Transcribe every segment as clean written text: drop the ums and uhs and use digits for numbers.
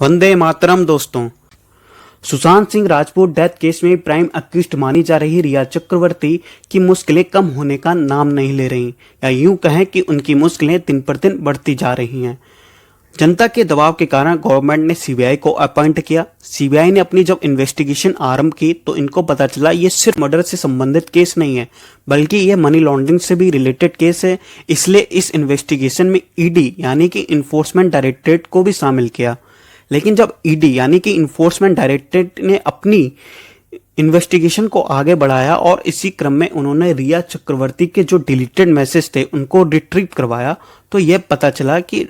वंदे मातरम दोस्तों। Sushant Singh Rajput death case में prime accused मानी जा रही रिया चक्रवर्ती की मुश्किलें कम होने का नाम नहीं ले रही, या यूं कहें कि उनकी मुश्किलें दिन पर दिन बढ़ती जा रही हैं। जनता के दबाव के कारण गवर्नमेंट ने सीबीआई को अपॉइंट किया। सीबीआई ने अपनी जब इन्वेस्टिगेशन आरंभ की तो इनको पता चला ये सिर्फ मर्डर से संबंधित केस नहीं है, बल्कि ये मनी लॉन्ड्रिंग से भी रिलेटेड केस है। इसलिए इस इन्वेस्टिगेशन में ईडी यानी कि इन्फोर्समेंट डायरेक्टरेट को भी शामिल किया। लेकिन जब ईडी यानी कि इन्फोर्समेंट डायरेक्टरेट ने अपनी इन्वेस्टिगेशन को आगे बढ़ाया और इसी क्रम में उन्होंने रिया चक्रवर्ती के जो डिलीटेड मैसेज थे उनको रिट्रीव करवाया, तो यह पता चला कि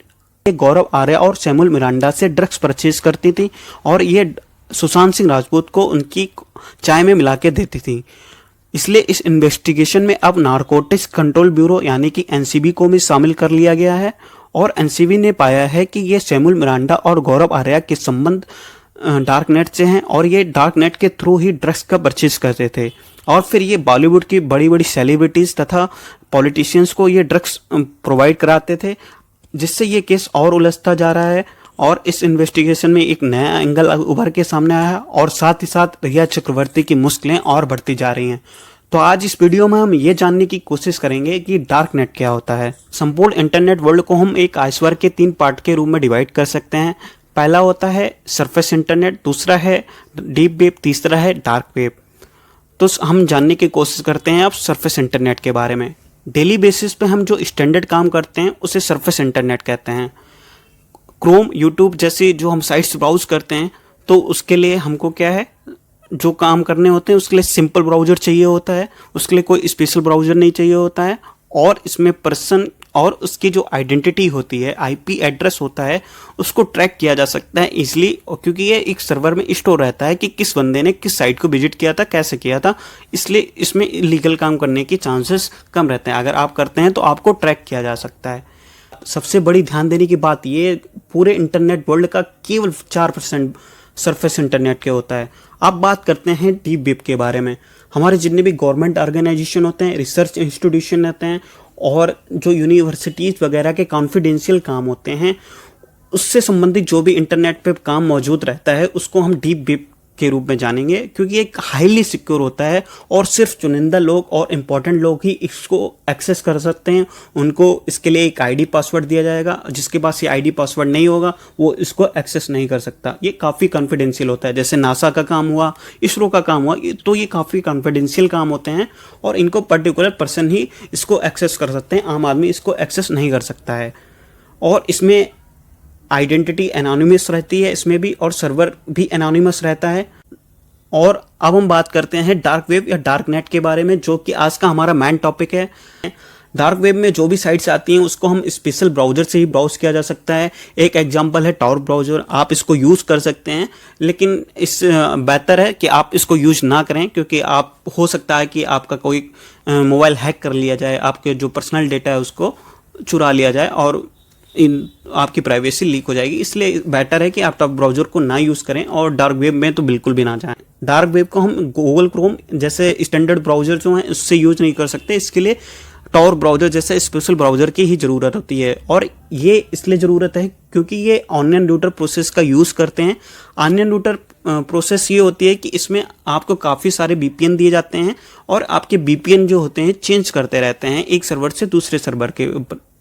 गौरव आर्या और सैमुअल मिरांडा से ड्रग्स परचेज करती थी और ये सुशांत सिंह राजपूत को उनकी चाय में मिला के देती थी। इसलिए इस इन्वेस्टिगेशन में अब नारकोटिक्स कंट्रोल ब्यूरो यानी कि एनसीबी को भी शामिल कर लिया गया है और एनसीबी ने पाया है कि ये सैमुअल मिरांडा और गौरव आर्या के संबंध डार्क नेट से हैं और ये डार्क नेट के थ्रू ही ड्रग्स का परचेज करते थे और फिर ये बॉलीवुड की बड़ी बड़ी सेलिब्रिटीज तथा पॉलिटिशियंस को ये ड्रग्स प्रोवाइड कराते थे, जिससे ये केस और उलझता जा रहा है। और इस इन्वेस्टिगेशन में एक नया एंगल उभर के सामने आया है और साथ ही साथ रिया चक्रवर्ती की मुश्किलें और बढ़ती जा रही हैं। तो आज इस वीडियो में हम ये जानने की कोशिश करेंगे कि डार्क नेट क्या होता है। संपूर्ण इंटरनेट वर्ल्ड को हम एक आइसबर्ग के 3 पार्ट के रूप में डिवाइड कर सकते हैं। पहला होता है सरफेस इंटरनेट, दूसरा है डीप वेब, तीसरा है डार्क वेब। तो हम जानने की कोशिश करते हैं अब सरफेस इंटरनेट के बारे में। डेली बेसिस पे हम जो स्टैंडर्ड काम करते हैं उसे सरफेस इंटरनेट कहते हैं। क्रोम, यूट्यूब जैसी जो हम साइट्स ब्राउज करते हैं तो उसके लिए हमको क्या है, जो काम करने होते हैं उसके लिए सिंपल ब्राउज़र चाहिए होता है, उसके लिए कोई स्पेशल ब्राउज़र नहीं चाहिए होता है। और इसमें पर्सन और उसकी जो आइडेंटिटी होती है, आईपी एड्रेस होता है, उसको ट्रैक किया जा सकता है इजीली, क्योंकि ये एक सर्वर में स्टोर रहता है कि किस बंदे ने किस साइट को विजिट किया था, कैसे किया था। इसलिए इसमें इलीगल काम करने की चांसेस कम रहते हैं। अगर आप करते हैं तो आपको ट्रैक किया जा सकता है। सबसे बड़ी ध्यान देने की बात ये, पूरे इंटरनेट वर्ल्ड का केवल 4% सरफेस इंटरनेट के होता है। अब बात करते हैं डीप वेब के बारे में। हमारे जितने भी गवर्नमेंट ऑर्गेनाइजेशन होते हैं, रिसर्च इंस्टीट्यूशन रहते हैं और जो यूनिवर्सिटीज़ वगैरह के कॉन्फिडेंशियल काम होते हैं, उससे संबंधित जो भी इंटरनेट पे काम मौजूद रहता है उसको हम डीप वेब के रूप में जानेंगे, क्योंकि एक हाईली सिक्योर होता है और सिर्फ चुनिंदा लोग और इम्पोर्टेंट लोग ही इसको एक्सेस कर सकते हैं। उनको इसके लिए एक आईडी पासवर्ड दिया जाएगा, जिसके पास ये आईडी पासवर्ड नहीं होगा वो इसको एक्सेस नहीं कर सकता। ये काफ़ी कॉन्फिडेंशियल होता है। जैसे नासा का काम हुआ, इसरो का काम हुआ, तो ये काफ़ी कॉन्फिडेंशियल काम होते हैं और इनको पर्टिकुलर पर्सन ही इसको एक्सेस कर सकते हैं, आम आदमी इसको एक्सेस नहीं कर सकता है। और इसमें आइडेंटिटी एनोनिमस रहती है इसमें भी, और सर्वर भी एनोनिमस रहता है। और अब हम बात करते हैं डार्क वेब या डार्क नेट के बारे में, जो कि आज का हमारा मेन टॉपिक है। डार्क वेब में जो भी साइट्स आती हैं उसको हम स्पेशल ब्राउज़र से ही ब्राउज किया जा सकता है। एक एग्जांपल है टॉर ब्राउज़र, आप इसको यूज़ कर सकते हैं, लेकिन इस बेहतर है कि आप इसको यूज़ ना करें, क्योंकि आप हो सकता है कि आपका कोई मोबाइल हैक कर लिया जाए, आपके जो पर्सनल डेटा है उसको चुरा लिया जाए और आपकी प्राइवेसी लीक हो जाएगी। इसलिए बेटर है कि आप टॉप ब्राउज़र को ना यूज़ करें और डार्क वेब में तो बिल्कुल भी ना जाएं। डार्क वेब को हम गूगल क्रोम जैसे स्टैंडर्ड ब्राउज़र जो हैं उससे यूज़ नहीं कर सकते। इसके लिए टॉर ब्राउज़र जैसे स्पेशल ब्राउज़र की ही ज़रूरत होती है, और ये इसलिए ज़रूरत है क्योंकि ये ऑनियन रूटर प्रोसेस का यूज़ करते हैं। ऑनियन रूटर प्रोसेस ये होती है कि इसमें आपको काफ़ी सारे VPN दिए जाते हैं और आपके VPN जो होते हैं चेंज करते रहते हैं एक सर्वर से दूसरे सर्वर के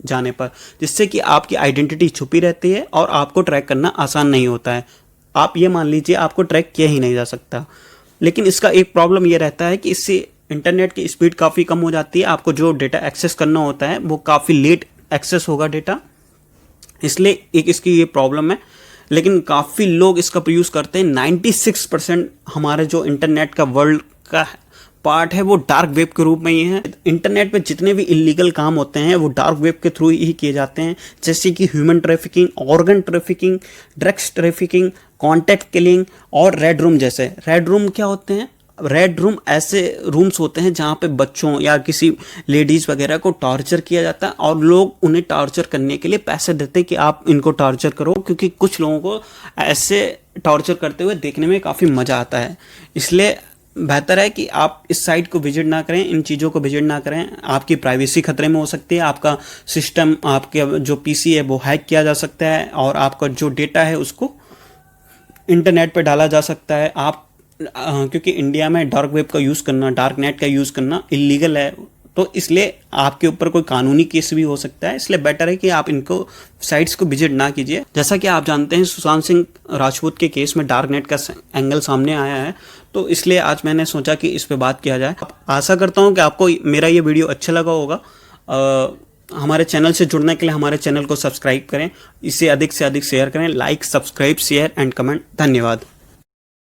जाने पर, जिससे कि आपकी आइडेंटिटी छुपी रहती है और आपको ट्रैक करना आसान नहीं होता है। आप ये मान लीजिए आपको ट्रैक किया ही नहीं जा सकता। लेकिन इसका एक प्रॉब्लम ये रहता है कि इससे इंटरनेट की स्पीड काफ़ी कम हो जाती है। आपको जो डेटा एक्सेस करना होता है वो काफ़ी लेट एक्सेस होगा डेटा, इसलिए एक इसकी ये प्रॉब्लम है। लेकिन काफ़ी लोग इसका यूज़ करते हैं। 96% हमारे जो इंटरनेट का वर्ल्ड का पार्ट है वो डार्क वेब के रूप में ही है। इंटरनेट पे जितने भी इलीगल काम होते हैं वो डार्क वेब के थ्रू ही किए जाते हैं, जैसे कि human trafficking, organ trafficking, drugs trafficking, contact killing और रेड रूम जैसे। रेड रूम क्या होते हैं? रेड रूम ऐसे रूम्स होते हैं जहाँ पे बच्चों या किसी लेडीज़ वगैरह को टॉर्चर किया जाता है और लोग उन्हें टॉर्चर करने के लिए पैसे देते हैं कि आप इनको टॉर्चर करो, क्योंकि कुछ लोगों को ऐसे टॉर्चर करते हुए देखने में काफ़ी मज़ा आता है। इसलिए बेहतर है कि आप इस साइट को विजिट ना करें, इन चीज़ों को विजिट ना करें। आपकी प्राइवेसी खतरे में हो सकती है, आपका सिस्टम, आपके जो PC है वो हैक किया जा सकता है और आपका जो डेटा है उसको इंटरनेट पे डाला जा सकता है। आप क्योंकि इंडिया में डार्क वेब का यूज़ करना, डार्क नेट का यूज़ करना इलीगल है, तो इसलिए आपके ऊपर कोई कानूनी केस भी हो सकता है। इसलिए बेटर है कि आप इनको साइट्स को विजिट ना कीजिए। जैसा कि आप जानते हैं, सुशांत सिंह राजपूत के केस में डार्क नेट का एंगल सामने आया है, तो इसलिए आज मैंने सोचा कि इस पे बात किया जाए। आशा करता हूँ कि आपको मेरा ये वीडियो अच्छा लगा होगा। हमारे चैनल से जुड़ने के लिए हमारे चैनल को सब्सक्राइब करें, इसे अधिक से अधिक शेयर करें। Like, subscribe, share and comment. धन्यवाद।